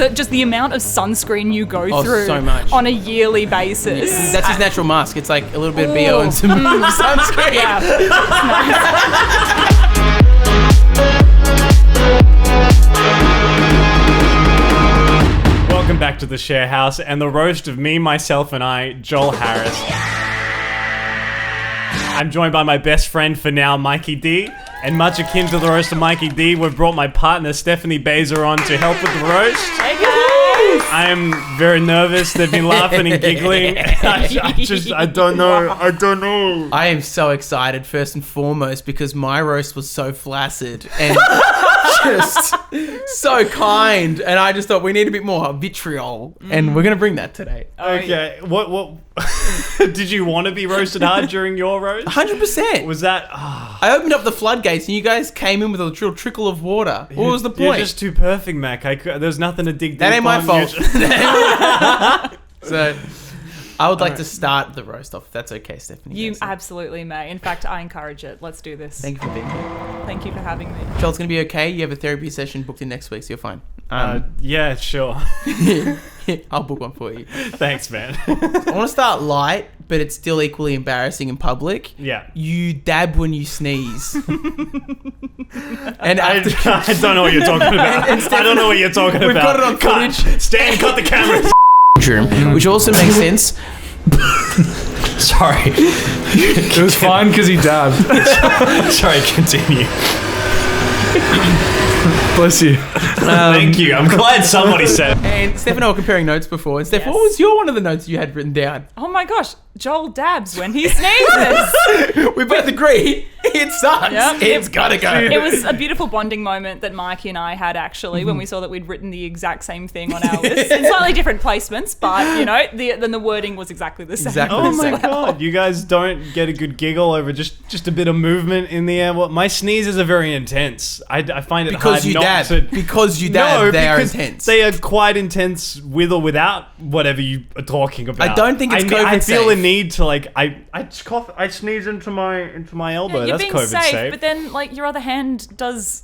just the amount of sunscreen you go through so much. on a yearly basis. Yeah. That's his natural mask. It's like a little bit of BO and some sunscreen. Yeah. Welcome back to the Sharehouse and the roast of me, myself, and I, Joel Harris. I'm joined by my best friend for now, Mikey D. And much akin to the roast of Mikey D, we've brought my partner, Stephanie Baser, on to help with the roast. Hey guys! I am very nervous. They've been laughing and giggling. I don't know. I am so excited, first and foremost, because my roast was so flaccid and just so kind. And I just thought we need a bit more vitriol. And we're going to bring that today. Okay. What did you want to be roasted hard during your roast? 100%. Was that... I opened up the floodgates and you guys came in with a little trickle of water. What was the point? You're just too perfect, Mac. There's nothing to dig deep That ain't my on. fault. So, I would like to start the roast off, if that's okay, Stephanie. You absolutely may. In fact, I encourage it. Let's do this. Thank you for being here. Thank you for having me. Joel, it's going to be okay. You have a therapy session booked in next week, so you're fine. Yeah, sure. I'll book one for you. Thanks, man. I want to start light, but it's still equally embarrassing in public. Yeah. You dab when you sneeze. And I don't know what you're talking about. I don't know what you're talking We've about. got it on Cut. footage. Stan, cut the camera. Which also makes sense. Sorry. It was fine because he dabbed. Sorry, continue. Bless you. Thank you. I'm glad somebody said it. And Steph and I were comparing notes before. And Steph, Yes. what was your one of the notes you had written down? Oh my gosh, Joel dabs when he sneezes. We both agree it sucks. Yep. It's gotta go. It was a beautiful bonding moment that Mikey and I had actually when we saw that we'd written the exact same thing on our list in slightly different placements, but you know, then the wording was exactly the same. Exactly. Oh my So- god, you guys don't get a good giggle over just a bit of movement in the air. Well, my sneezes are very intense. I find it Because hard you not dab. to... Because you dab, No, they are because intense. they are quite intense with or without whatever you are talking about. I don't think it's COVID I feel safe. a need to I sneeze into my elbow. You're That's being COVID safe, but then like your other hand does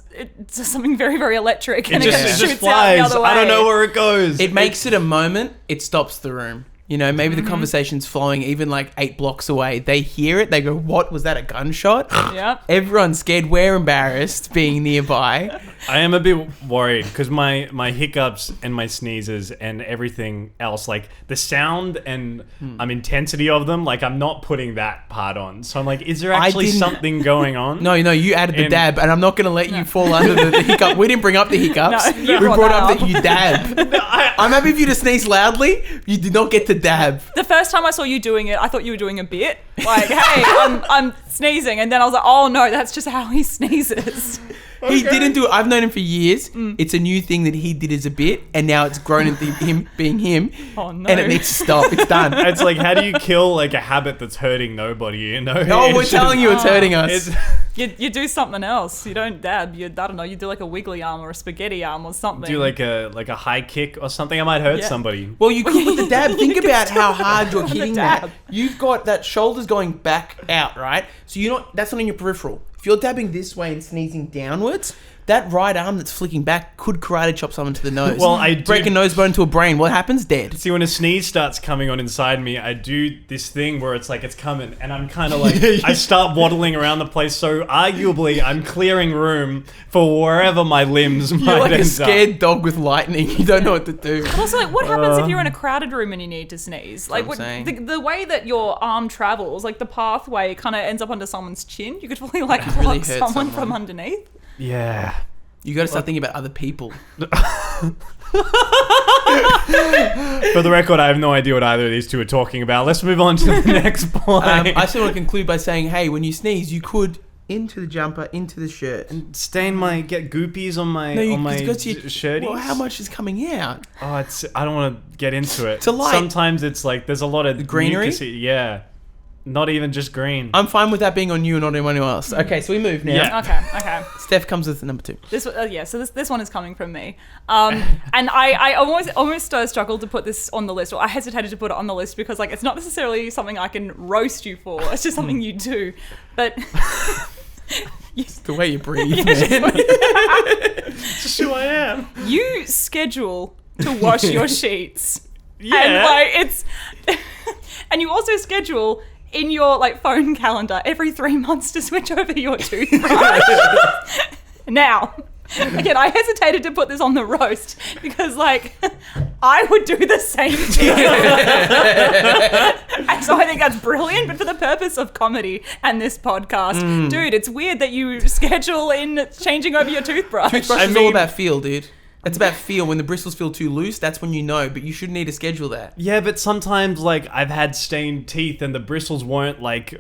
something very, very electric It and just, it it shoots just out flies. the other way. I don't know where it goes. It makes it a moment. It stops the room. You know, maybe the conversation's flowing even like 8 blocks away. They hear it. They go, what? Was that a gunshot? Yep. Everyone's scared. We're embarrassed being nearby. I am a bit worried because my hiccups and my sneezes and everything else, like the sound and intensity of them, like I'm not putting that part on. So I'm like, is there actually didn't- something going on? No, you added the And- dab, and I'm not going to let you fall under the hiccup. We didn't bring up the hiccups. No, you we brought brought that up that you dab. I'm happy for you to sneeze loudly. You did not get to dab. The first time I saw you doing it, I thought you were doing a bit. Like, hey, I'm sneezing. And then I was like, oh no, that's just how he sneezes. He didn't do it. I've known him for years. It's a new thing that he did as a bit, and now it's grown into him being him. Oh no. And it needs to stop. It's done. It's like, how do you kill like a habit that's hurting nobody? You know? Oh, we're telling you it's hurting us. It's, You do something else. You don't dab. I don't know. You do like a wiggly arm or a spaghetti arm or something. do like a high kick or something. I might hurt Yeah. somebody. Well, you could with the dab. Think You can about still how hard you're do the hitting that. dab. You've got that shoulders going back out, right? So you're not. That's not in your peripheral. If you're dabbing this way and sneezing downwards, that right arm that's flicking back could karate chop someone to the nose. Well, I do- break a nose bone to a brain. What happens? Dead. See, when a sneeze starts coming on inside me, I do this thing where it's like it's coming, and I'm kind of like I start waddling around the place. So arguably, I'm clearing room for wherever my limbs might You're like a end scared dog with lightning. You don't know what to do. But also, like, what happens if you're in a crowded room and you need to sneeze? Like, what I'm saying. the way that your arm travels, like the pathway kind of ends up under someo's chin. You could probably like really pluck hurt someone someone. from underneath. up. Yeah. You got to start thinking about other people. For the record, I have no idea what either of these two are talking about. Let's move on to the next point. I still want to conclude by saying, hey, when you sneeze, you could into the jumper, into the shirt. Get goopies on my shirties. Well, how much is coming out? Oh, I don't want to get into it. It's a light. Sometimes it's like there's a lot of greenery? mucusy- Yeah, not even just green. I'm fine with that being on you and not anyone else. Okay, so we move now. Yeah. Okay. Steph comes with number 2. So this one is coming from me. And I almost struggled to put this on the list, or I hesitated to put it on the list because like it's not necessarily something I can roast you for. It's just something you do. But It's the way you breathe, man. It's just who I am. you schedule to wash your sheets. Yeah. And like it's and you also schedule in your like phone calendar every 3 months to switch over your toothbrush. Now, again, I hesitated to put this on the roast because, like, I would do the same thing. And so I think that's brilliant, but for the purpose of comedy and this podcast, dude, it's weird that you schedule in changing over your toothbrush. Toothbrush is all about feel, dude. It's about feel. When the bristles feel too loose, that's when you know, but you shouldn't need to schedule that. Yeah, but sometimes, like, I've had stained teeth and the bristles weren't, like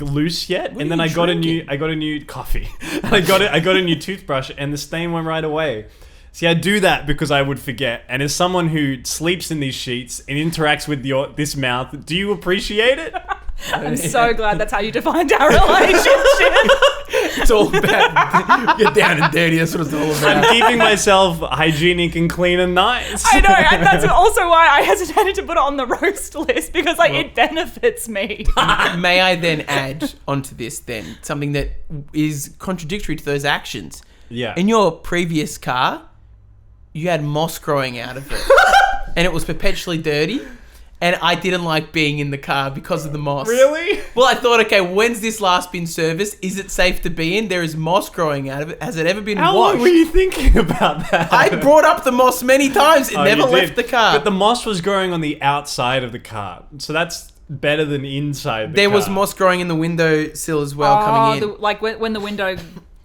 loose yet, What and are then you I got a new coffee. I got a new toothbrush, and the stain went right away. See, I do that because I would forget. And as someone who sleeps in these sheets and interacts with this mouth, do you appreciate it? I'm so glad that's how you defined our relationship. It's all about get down and dirty. That's what it's all I'm about. keeping myself hygienic and clean and nice. I know, and that's also why I hesitated to put it on the roast list because, like, it benefits me. May I then add onto this then something that is contradictory to those actions? Yeah. In your previous car, you had moss growing out of it, and it was perpetually dirty. And I didn't like being in the car because of the moss. Really? Well, I thought, okay, when's this last been serviced? Is it safe to be in? There is moss growing out of it. Has it ever been How washed? long were you thinking about that? I brought up the moss many times. It Oh, never you did. left the car. But the moss was growing on the outside of the car. So that's better than inside the There car. was moss growing in the windowsill as well coming in. Like when the window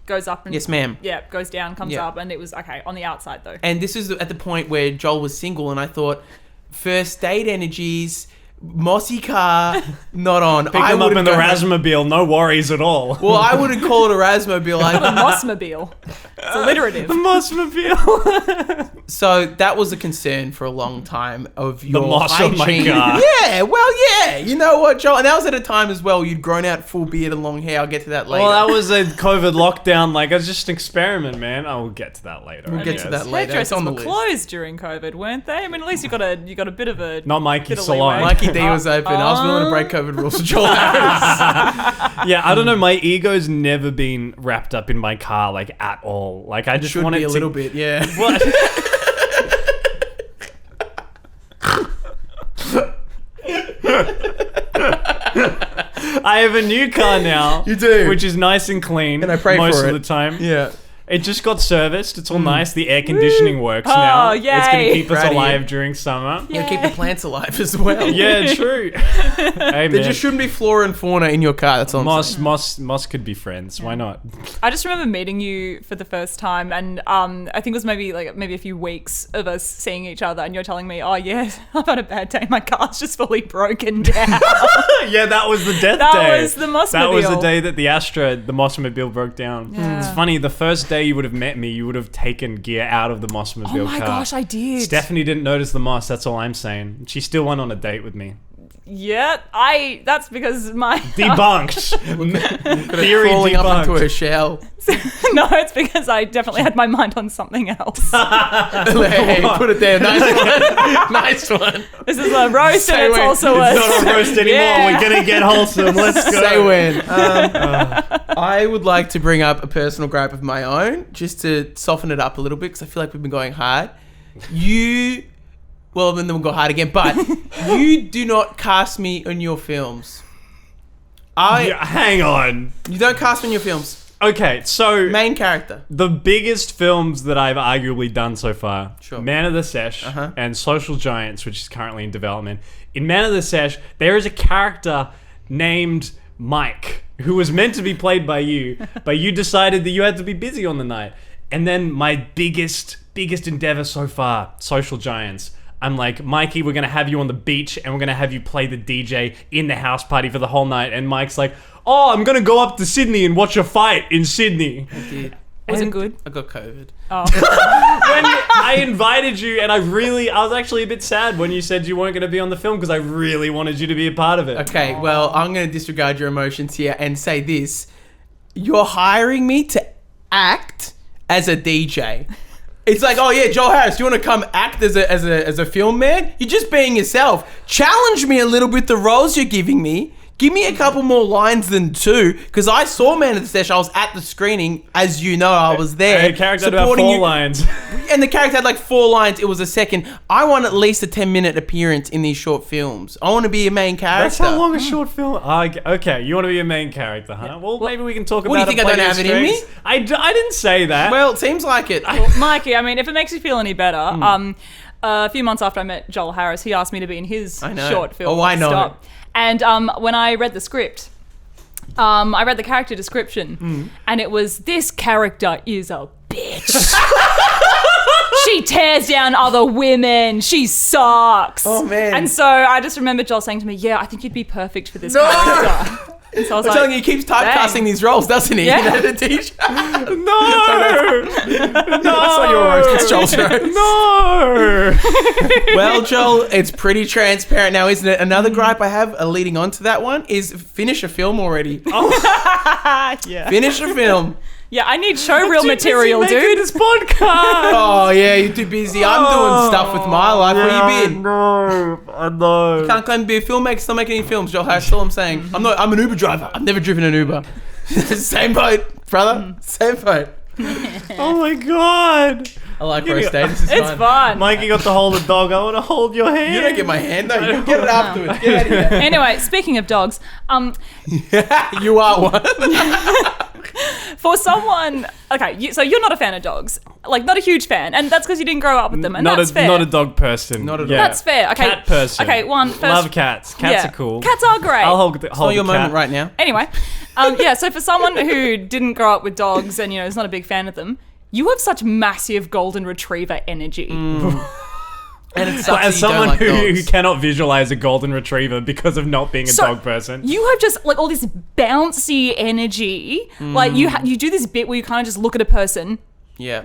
goes up and Yes, ma'am. yeah, goes down, comes Yeah. up, and it was okay on the outside though. And this is at the point where Joel was single, and I thought, first date energies, mossy car, not on. Pick them up in the Razmobile, no worries at all. Well, I wouldn't call it a Razmobile. The Mossmobile. It's alliterative. The Mossmobile. So that was a concern for a long time of your moss on my hygiene. car. Yeah, well, yeah. You know what, Joel? And that was at a time as well. You'd grown out full beard and long hair. I'll get to that later. Well, that was a COVID lockdown. Like, it was just an experiment, man. I will get to that later. We'll I get to guess. that later. It's Hairdressers on the were list. closed during COVID, weren't they? I mean, at least you got a bit of a Not Mikey's bit of salon. leeway. Mikey D was open. I was willing to break COVID rules for Joel Harris. Yeah, I don't know. My ego's never been wrapped up in my car, like, at all. Like, I just Should want be it a to... little bit, yeah. What? I have a new car now. You do. Which is nice and clean. And I pray most for of it. the time. Yeah. It just got serviced. It's all nice. The air conditioning works now. It's going yay. to keep us Proud of you. alive during summer. You gotta keep the plants alive as well. Yeah, true. Hey, There man. just shouldn't be flora and fauna in your car. That's all I'm saying. Moss could be friends. Why not? I just remember meeting you for the first time, and I think it was maybe a few weeks of us seeing each other, and you're telling me, "Oh yeah, I've had a bad day. My car's just fully broken down." Yeah, that was the death That day. was the Mossmobile. That was the day that the Mossmobile broke down. Yeah. It's funny. The first day you would have met me, you would have taken gear out of the Mossmobile Oh my car. gosh, I did. Stephanie didn't notice the moss. That's all I'm saying. She still went on a date with me. Yeah, that's because my Debunked. Theory Falling up into debunked. her shell. no, it's because I definitely had my mind on something else. Hey, put it there. Nice one. Nice one. This is a roast, Say and it's when. also It's not a roast anymore. Yeah. We're gonna get wholesome. Let's go. Say when. I would like to bring up a personal gripe of my own, just to soften it up a little bit, because I feel like we've been going hard. Well, then we'll go hard again, but you do not cast me in your films. Yeah, hang on. You don't cast me in your films. Okay, so Main character. the biggest films that I've arguably done so far, Sure. Man of the Sesh Uh-huh. and Social Giants, which is currently in development. In Man of the Sesh, there is a character named Mike who was meant to be played by you, but you decided that you had to be busy on the night. And then my biggest endeavor so far, Social Giants. I'm like, Mikey, we're going to have you on the beach and we're going to have you play the DJ in the house party for the whole night. And Mike's like, oh, I'm going to go up to Sydney and watch a fight in Sydney. I did. Was it And good? I got COVID. Oh. When I invited you, and I was actually a bit sad when you said you weren't going to be on the film because I really wanted you to be a part of it. Okay, well, I'm going to disregard your emotions here and say this. You're hiring me to act as a DJ. It's like, oh yeah, Joel Harris, you want to come act as a film man? You're just being yourself. Challenge me a little bit, the roles you're giving me. Give me a couple more lines than 2, because I saw Man of the Stash. I was at the screening, as you know, I was there. A character had about 4 lines. And the character had like 4 lines. It was a second. I want at least a 10-minute appearance in these short films. I want to be a main character. That's how long a short film. Okay, you want to be a main character, huh? Well, maybe we can talk about. What do you think? I don't have it in me? I didn't say that. Well, it seems like it. Well, Mikey, I mean, if it makes you feel any better, a few months after I met Joel Harris, he asked me to be in his short film. Oh, I know. Stop. And when I read the script, I read the character description, and it was, this character is a bitch. She tears down other women. She sucks. Oh, man. And so I just remember Joel saying to me, yeah, I think you'd be perfect for this character. And so I was I'm telling you, he keeps typecasting these roles, doesn't he? Yeah. You know, the teacher. no, That's not your roast, it's Joel's roast. no. Well, Joel, it's pretty transparent now, isn't it? Another gripe I have leading on to that one is finish a film already. yeah. Finish a film. Yeah, I need showreel material, Making dude. this podcast. Oh, yeah, you're too busy. I'm doing stuff with my life. Where you been? I know. Can't claim to be a filmmaker, still making any films, Joel. That's all I'm saying. I'm an Uber driver. I've never driven an Uber. Same boat, brother. Same boat. Oh my god. I like roast day. This is It's fun. Mikey got to hold a dog. I want to hold your hand. You don't get my hand, though. You get it afterwards. Get out of here. Anyway, speaking of dogs, You are one. for someone, okay, so you're not a fan of dogs, like not a huge fan, and that's because you didn't grow up with them, and that's fair. Not a dog person. Not at all. That's fair. Okay, Cat person. Okay, first, Love cats. Cats are cool. Cats are great. I'll hold It's not the your cat. moment right now. Anyway, so for someone who didn't grow up with dogs and is not a big fan of them, you have such massive golden retriever energy. And it sucks But as that you don't someone like who dogs. cannot visualize a golden retriever because of not being a dog person. You have just like all this bouncy energy. Like you do this bit where you kind of just look at a person Yeah.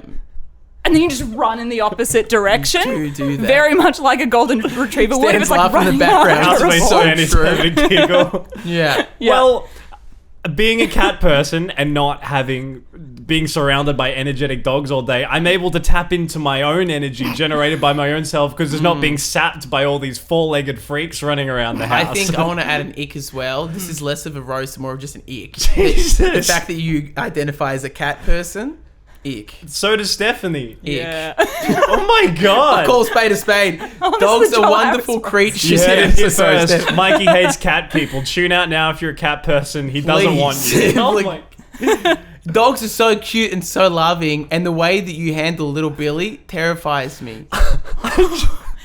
and then you just run in the opposite direction. do that. Very much like a golden retriever would. If Stan's it's like laughing in the running background. after a It's House so man is true. having a giggle. Yeah. Yeah. Well, being a cat person and not being surrounded by energetic dogs all day, I'm able to tap into my own energy generated by my own self because it's not being sapped by all these 4-legged freaks running around the house. I think I want to add an ick as well. This is less of a roast, more of just an ick. Jesus. The fact that you identify as a cat person, ick. So does Stephanie. Ick. Yeah. Oh my god. Call spade a spade. Oh, this Dogs is the are Joel wonderful Harris creatures. You heard it Yeah, here sorry, first. Steph. Mikey hates cat people. Tune out now if you're a cat person. He doesn't want you. Please. Oh Like- my. Dogs are so cute and so loving, and the way that you handle little Billy terrifies me.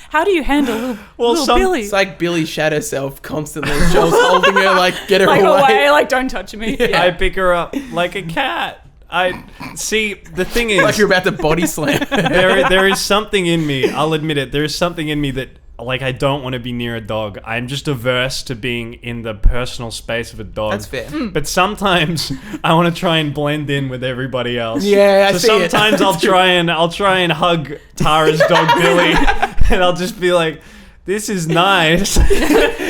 How do you handle little some- Billy? It's like Billy's shadow self constantly. Joel's holding her like, get her like away. away, like don't touch me. Yeah. I pick her up like a cat. I see. The thing is, Like you're about to body slam. there is something in me. I'll admit it. There is something in me that, like, I don't want to be near a dog. I'm just averse to being in the personal space of a dog. That's fair. But sometimes I want to try and blend in with everybody else. Yeah, I so see it. sometimes I'll try and hug Tara's dog Billy, and I'll just be like, "This is nice."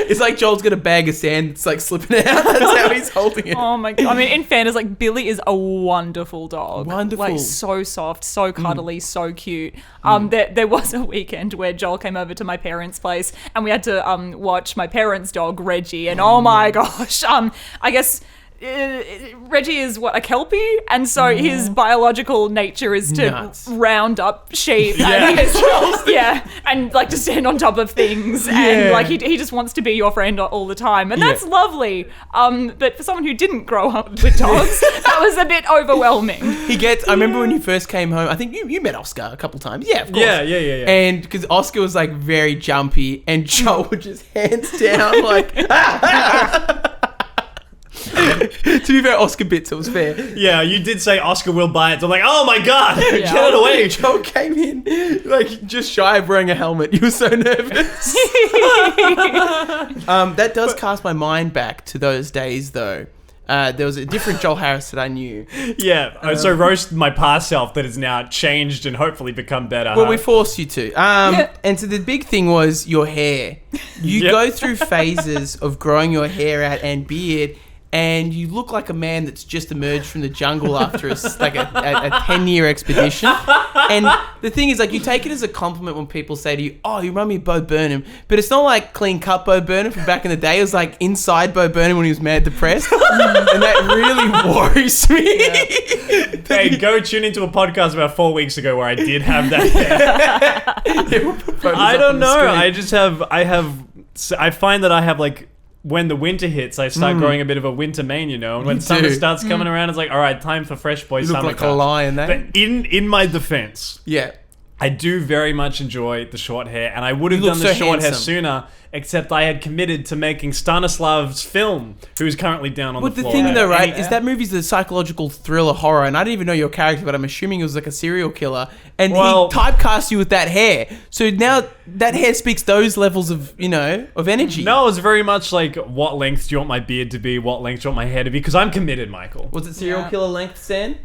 It's like Joel's got a bag of sand that's like slipping out. That's how he's holding it. Oh my god! I mean, in fairness, like Billy is a wonderful dog. Wonderful. like so soft, so cuddly, so cute. There was a weekend where Joel came over to my parents' place, and we had to watch my parents' dog Reggie. And oh my gosh, I guess. Reggie is a Kelpie, and so his biological nature is to Nuts. round up sheep. Yeah. And and like to stand on top of things, and like he just wants to be your friend all the time, and that's lovely. But for someone who didn't grow up with dogs, that was a bit overwhelming. I remember when you first came home, I think you met Oscar a couple times. Yeah, of course. Yeah. And because Oscar was like very jumpy, and Joel would just hands down like. To be fair, Oscar bits, it was fair. Yeah, you did say Oscar will buy it. So I'm like, oh my god, get it away. Joel came in like just shy of wearing a helmet. He was so nervous. That does cast my mind back to those days, though. There was a different Joel Harris that I knew. Yeah, so roast my past self that has now changed and hopefully become better. Well, huh? we forced you to. And so the big thing was your hair. You Yep. go through phases of growing your hair out and beard. and you look like a man that's just emerged from the jungle after a 10-year expedition. And the thing is, like, you take it as a compliment when people say to you, "Oh, you remind me of Bo Burnham," but it's not like clean cut Bo Burnham from back in the day. It was like inside Bo Burnham when he was mad depressed, and that really worries me. Yeah. Hey, go tune into a podcast about 4 weeks ago where I did have that hair. I don't know. I find that I have, like, when the winter hits, I start growing a bit of a winter mane, you know. And when summer starts coming around, it's like, all right, time for fresh boy summer. You look like a lion, But in my defense, I do very much enjoy the short hair, and I would have done the short hair sooner, except I had committed to making Stanislav's film, who is currently down on the floor. But the thing, though, right, is that movie's a psychological thriller horror, and I didn't even know your character, but I'm assuming it was like a serial killer, and he typecast you with that hair. So now that hair speaks those levels of, you know, of energy. No, it was very much like, what length do you want my beard to be? What length do you want my hair to be? Because I'm committed, Michael. Was it serial killer length, Sam?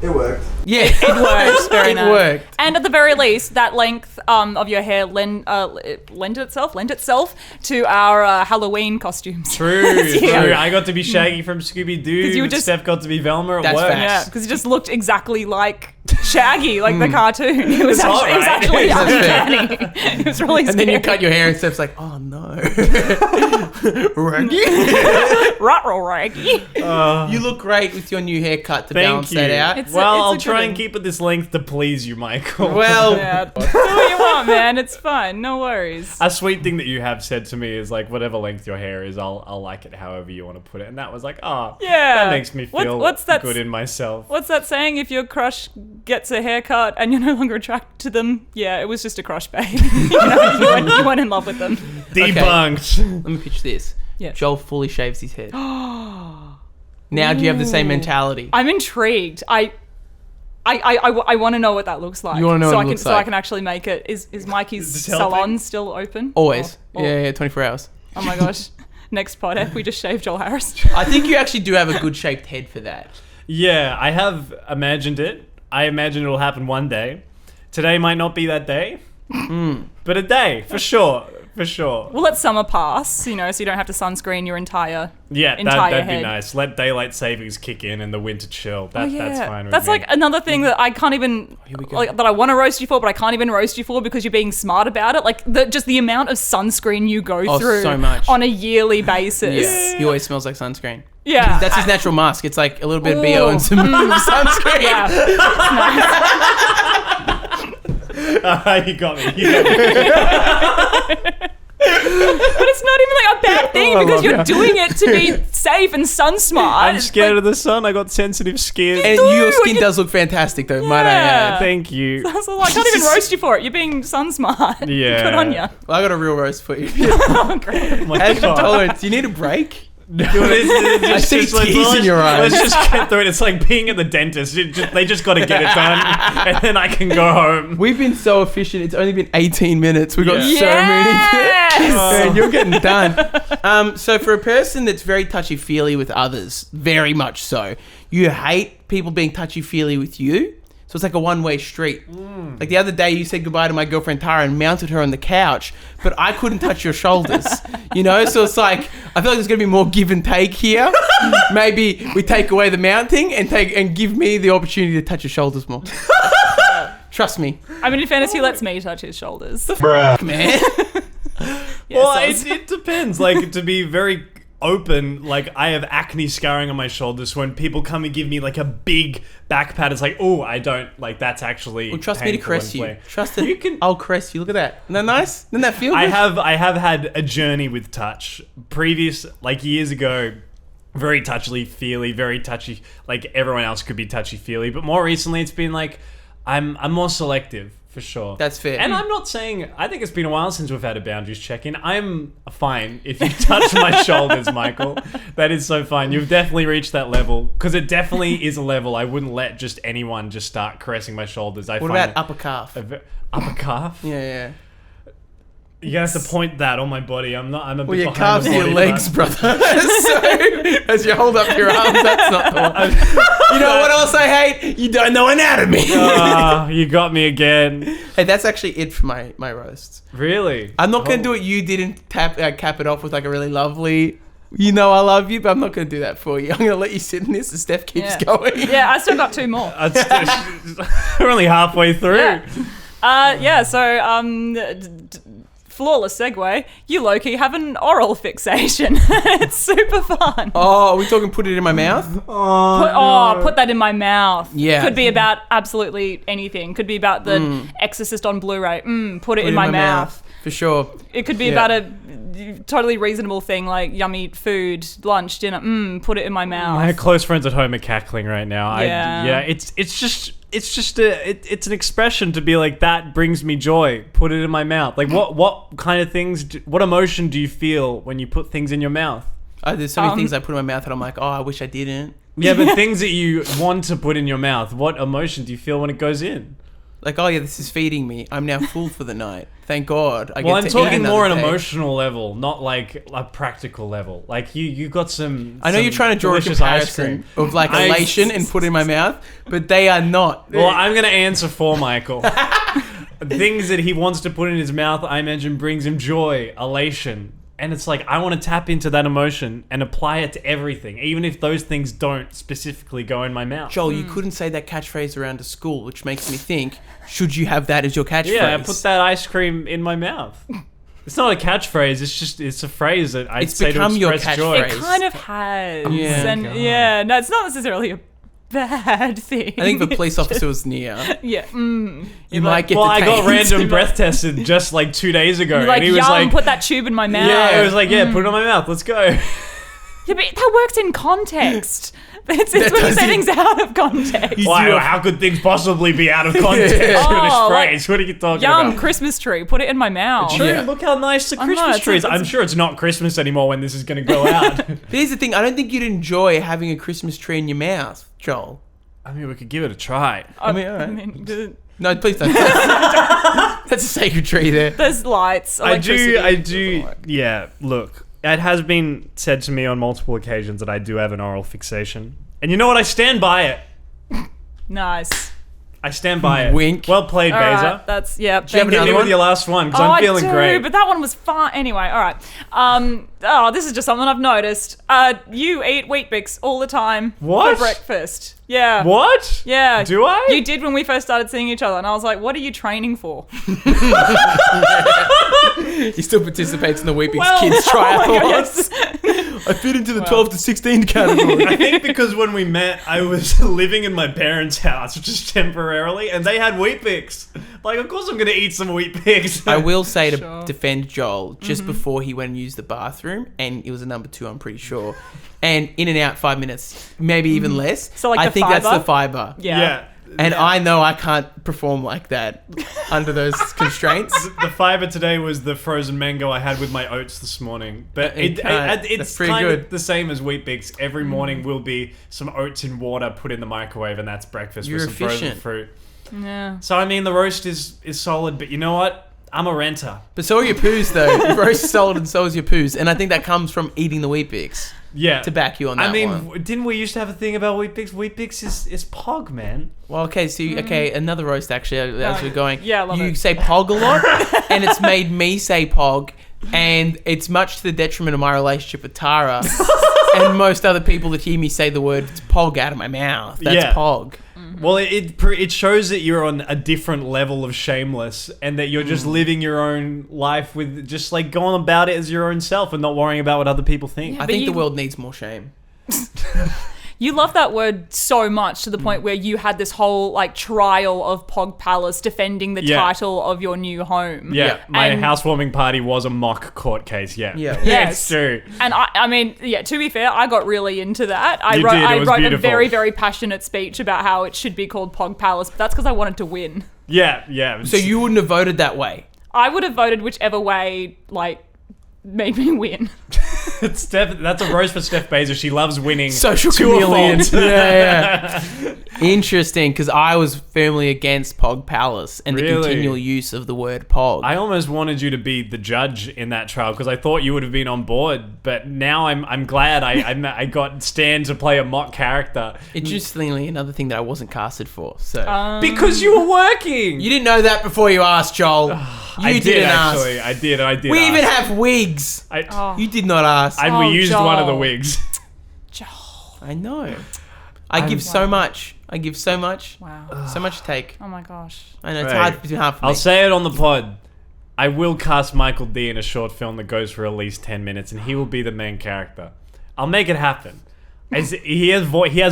It worked. Yeah, it works. Very nice. It worked. And at the very least, that length of your hair lent itself to our Halloween costumes. True. I got to be Shaggy from Scooby Doo. Steph got to be Velma at work. Yeah, because he just looked exactly like Shaggy, like the cartoon. It was actually uncanny. It was really scary. And then you cut your hair and Steph's like, oh no. Raggy. Ruh-roh, Raggy. You look great with your new haircut to balance that out. I'll try and keep it this length to please you, Michael. Well, do what you want, man. It's fine. No worries. A sweet thing that you have said to me is like, whatever length your hair is, I'll like it however you want to put it. And that was like, that makes me feel good in myself. What's that saying? If your crush gets a haircut and you're no longer attracted to them, it was just a crush, babe. you weren't in love with them. Debunked. Okay. Let me pitch this. Yeah. Joel fully shaves his head. Now, do you have the same mentality? I'm intrigued. I want to know what that looks like. You want to know what it looks like? So I can actually make it. Is Mikey's salon still open? Always. Yeah, 24 hours. Oh my gosh. Next pod, we just shaved Joel Harris. I think you actually do have a good shaped head for that. Yeah, I have imagined it. I imagine it'll happen one day. Today might not be that day, but a day, for sure. For sure. We'll let summer pass, so you don't have to sunscreen your entire that'd head. be nice. Let daylight savings kick in and the winter chill. That's fine with That's me. like another thing that I can't even, that I want to roast you for, but I can't even roast you for because you're being smart about it. Like, just the amount of sunscreen you go through so much. on a yearly basis. Yeah. He always smells like sunscreen. Yeah. That's his natural mask. It's like a little bit of BO and some sunscreen. Yeah. You got me. But it's not even like a bad thing because you're doing it to be safe and sun smart. I'm scared of the sun. I got sensitive skin. And your skin does look fantastic, though. Might I add? Thank you. So I can't even roast you for it. You're being sun smart. Yeah. Good on you. Well, I got a real roast for you. Great. As for tolerance, you need a break. I see tears in your eyes. Let's just get through it. It's like being at the dentist. They just got to get it done, and then I can go home. We've been so efficient. It's only been 18 minutes. We've got so many. And you're getting done. So for a person that's very touchy-feely with others, very much so, you hate people being touchy-feely with you. So it's like a one-way street. Like the other day, you said goodbye to my girlfriend Tara and mounted her on the couch, but I couldn't touch your shoulders. So it's like I feel like there's gonna be more give and take here. Maybe we take away the mounting and give me the opportunity to touch your shoulders more. Trust me. I mean, in fairness, he lets me touch his shoulders. Bruh, man. It depends. Like, to be very open, like, I have acne scarring on my shoulders. So when people come and give me like a big back pat, it's like, oh, I don't like. That's actually. Well, trust me to caress you. Trust that you can. I'll caress you. Look at that. Isn't that nice? Doesn't that feel good? I have had a journey with touch. Like years ago, very touchy-feely, very touchy. Like everyone else could be touchy-feely, but more recently, it's been like I'm more selective. For sure. That's fair. And I'm not saying, I think it's been a while since we've had a boundaries check-in. I'm fine if you touch my shoulders, Michael. That is so fine. You've definitely reached that level. Because it definitely is a level I wouldn't let just anyone just start caressing my shoulders. What about upper calf? Upper calf? Yeah. You're going to have to point that on my body. I'm a bit your behind calves the are your body, legs, brother. So, as you hold up your arms, that's not the one. You know what else I hate? You don't know anatomy. You got me again. Hey, that's actually it for my roasts. Really? I'm not going to do what you did and cap it off with like a really lovely You know I love you, but I'm not going to do that for you. I'm going to let you sit in this as Steph keeps going. Yeah, I still got 2 more. We're only halfway through. Flawless segue. You low-key have an oral fixation. It's super fun. Oh, are we talking put it in my mouth? Put that in my mouth. Yeah. Could be about absolutely anything. Could be about the Exorcist on Blu-ray. Put it in my mouth. For sure. It could be about a totally reasonable thing like yummy food, lunch, dinner. Put it in my mouth. My close friends at home are cackling right now. Yeah. It's an expression to be like, that brings me joy. Put it in my mouth. Like what kind of things? What emotion do you feel when you put things in your mouth? Oh, there's so many things I put in my mouth that I'm like, oh, I wish I didn't. Yeah, but things that you want to put in your mouth. What emotion do you feel when it goes in? Like, oh yeah, this is feeding me. I'm now full for the night. Thank God. I'm talking more an emotional level, not like a practical level. Like you got some. I know you're trying to draw a comparison of like elation and put it in my mouth, but they are not. Well, I'm gonna answer for Michael. Things that he wants to put in his mouth, I imagine, brings him joy, elation. And it's like, I want to tap into that emotion and apply it to everything, even if those things don't specifically go in my mouth. Joel, you couldn't say that catchphrase around a school, which makes me think, should you have that as your catchphrase? Yeah, I put that ice cream in my mouth. It's not a catchphrase, it's a phrase that I'd say to express joy. It kind of has. Yeah. And no, it's not necessarily a bad thing. I think if a police officer was near, yeah. you might get I got detained. random breath tested just like 2 days ago. Like, and he was like, put that tube in my mouth. yeah, it was like, yeah, put it in my mouth, let's go. Yeah, but that works in context. It's when you say things out of context. Why? How could things possibly be out of context for this phrase? What are you talking about? Christmas tree. Put it in my mouth. True, Yeah. look how nice the Christmas know, tree is. I'm sure it's not Christmas anymore when this is going to go out. But here's the thing, I don't think you'd enjoy having a Christmas tree in your mouth, Joel. I mean, we could give it a try. I mean, all right. No, please don't. That's a sacred tree there. There's lights. I do. electricity. Yeah, look, it has been said to me on multiple occasions that I do have an oral fixation. And you know what? I stand by it. Nice. I stand by it. Wink. Well played, All Beza. right, that's, yeah. you have Hit me another with one? your last one, because I'm feeling I do, great. but that one was fun. Anyway, all right. This is just something I've noticed. You eat Weet-Bix all the time What? for breakfast. Yeah. What? Yeah. Do I? You did when we first started seeing each other, and I was like, what are you training for? He still participates in the Weet-Bix Well- Kids Oh my God, triathlons. yes. I fit into the 12 to 16 category. I think because when we met, I was living in my parents' house, just temporarily, and they had Weet-Bix. Like, of course I'm going to eat some Weet-Bix. I will say to Sure. defend Joel, just before he went and used the bathroom, and it was a number 2, I'm pretty sure. And in and out 5 minutes, maybe even less. So, like, I the think that's fiber? the fiber. Yeah. And I know I can't perform like that under those constraints. The fiber today was the frozen mango I had with my oats this morning. But That's it's pretty kind good. of the same as Weet-Bix. Every morning will be some oats in water put in the microwave, and that's breakfast You're with some efficient. frozen fruit. Yeah. So, I mean, the roast is solid, but you know what? I'm a renter. But so are your poos, though. Your roast is solid and so is your poos. And I think that comes from eating the Weet-Bix. Yeah. To back you on that I mean, one. didn't we used to have a thing about Weet-Bix? Weet-Bix is pog, man. Well, okay, so another roast actually as we're going. Yeah, I love you it. say pog a lot, and it's made me say pog, and it's much to the detriment of my relationship with Tara and most other people that hear me say the word pog out of my mouth. That's Yeah. pog. Well, it shows that you're on a different level of shameless, and that you're just living your own life with just like going about it as your own self and not worrying about what other people think. Yeah. I But think the you- world needs more shame. You love that word so much to the point where you had this whole like trial of Pog Palace defending the Yeah. title of your new home. Yeah, my And- housewarming party was a mock court case. Yeah, Yeah. Yes. it's true. And I mean, yeah, to be fair, I got really into that. I You wrote, did, it I was wrote a beautiful. very, very passionate speech about how it should be called Pog Palace, but that's because I wanted to win. Yeah. So you wouldn't have voted that way. I would have voted whichever way, like, made me win. Steph, that's a roast for Steph Bezos. She loves winning. Social to a chameleon. fault. Yeah. Interesting, because I was firmly against Pog Palace and the Really? continual use of the word Pog. I almost wanted you to be the judge in that trial because I thought you would have been on board. But now I'm glad I got Stan to play a mock character Interestingly, another thing that I wasn't casted for. So because you were working. you didn't know that before you asked, Joel. You I did didn't actually. ask. I did. We ask. even have wigs. I, Oh. You did not ask. podcast. And Oh, we used one of the Joel. wigs. Joel. I know. I give so much. I give so much. Wow. So much to take. Oh my gosh. I know it's Right. hard for me. I'll say it on the pod. I will cast Michael D in a short film that goes for at least 10 minutes, and he will be the main character. I'll make it happen. As he has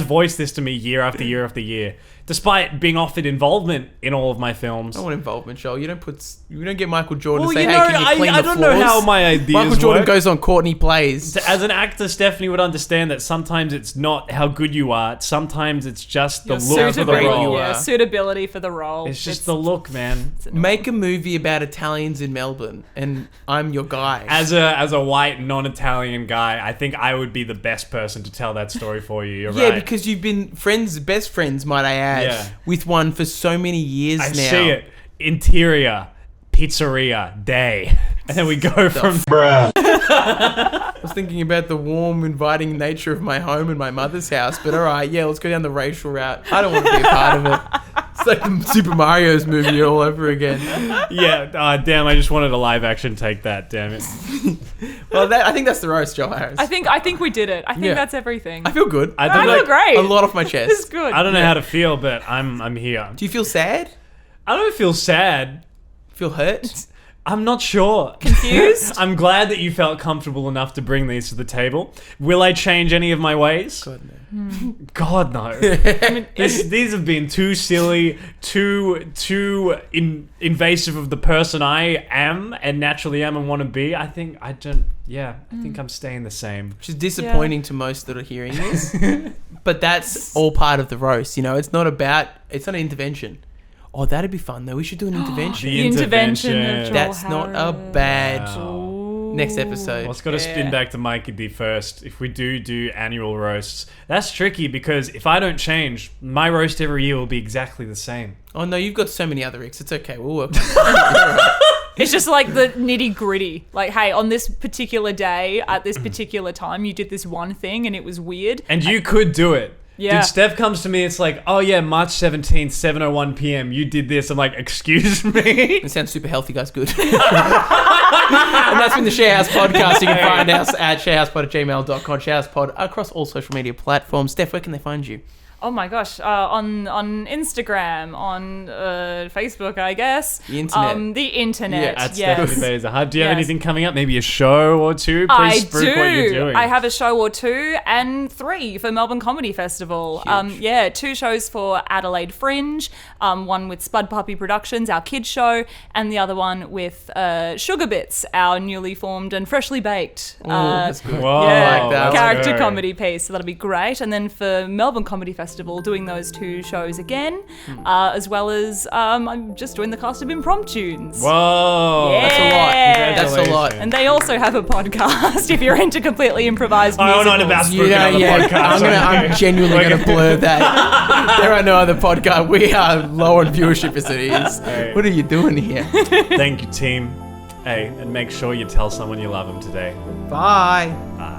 voiced this to me year after year after year, despite being offered involvement in all of my films. I don't want involvement, Joel. You don't get Michael Jordan Well, to say, you "Hey, know, can you clean I the don't floors?" know how my ideas Michael Jordan work. goes on court and he plays. As an actor, Stephanie would understand that sometimes it's not how good you are. Sometimes it's just the Your look for the great role. you Yeah, are. suitability for the role. It's just the look, man. Make a movie about Italians in Melbourne, and I'm your guy. As a white non-Italian guy, I think I would be the best person to tell that story for you. You're Yeah, right. because you've been best friends, might I add, Yeah. with one for so many years I now. see it. Interior, pizzeria, day. And then we go from... I was thinking about the warm, inviting nature of my home and my mother's house, but alright, yeah, let's go down the racial route. I don't want to be a part of it. It's like the Super Mario's movie all over again. Yeah, damn, I just wanted a live action take that, damn it. Well, I think that's the roast, Joel Harris. I think we did it. I think Yeah. that's everything. I feel good. I I don't feel know, great. A lot off my This is chest. good. I don't know how to feel, but I'm here. Do you feel sad? I don't feel sad. Feel hurt? I'm not sure. Confused? I'm glad that you felt comfortable enough to bring these to the table. Will I change any of my ways? God, no. God, no. These have been too silly, too invasive of the person I am and naturally am and want to be. I think I'm staying the same. Which is disappointing to most that are hearing this. But that's all part of the roast, you know? It's not an intervention. Oh, that'd be fun though. We should do an intervention. The The intervention of intervention. Joel That's not a Harris. bad Wow. next episode. Well, it's got to spin back to Mikey D first. If we do annual roasts, that's tricky because if I don't change, my roast every year will be exactly the same. Oh no, you've got so many other icks. It's okay. We'll work on it. It's just like the nitty gritty. Like, hey, on this particular day, at this particular time, you did this one thing and it was weird. And you could do it. Yeah. Dude, Steph comes to me, it's like, oh yeah, March 17th, 7:01 p.m. You did this. I'm like, excuse me? It sounds super healthy, guys. Good. And that's been the Sharehouse podcast. You can find us at sharehousepod@gmail.com. Sharehousepod across all social media platforms. Steph, where can they find you? Oh my gosh, on Instagram, on Facebook, I guess. The internet. The internet, Yeah, At yes. Stephanie Baeza. Do you have Yes. anything coming up? Maybe a show or two? Please I spruik what you're do. doing. I have a show or 2 and 3 for Melbourne Comedy Festival. Huge. 2 shows for Adelaide Fringe. One with Spud Puppy Productions, our kids show, and the other one with Sugar Bits, our newly formed and freshly baked. That's good. Whoa, Yeah, like that. character Let's go. comedy piece. So that'll be great. And then for Melbourne Comedy Festival, doing those 2 shows again, as well as I'm just doing the cast of Impromptunes. Whoa. Yeah. That's a lot. That's a lot. And they also have a podcast if you're into completely improvised I'm musicals. not about You know, on the yeah, podcast. I'm genuinely going to blur that. There are no other podcast. We are low on viewership as it is. Hey. What are you doing here? Thank you, team. Hey, and make sure you tell someone you love them today. Bye. Bye.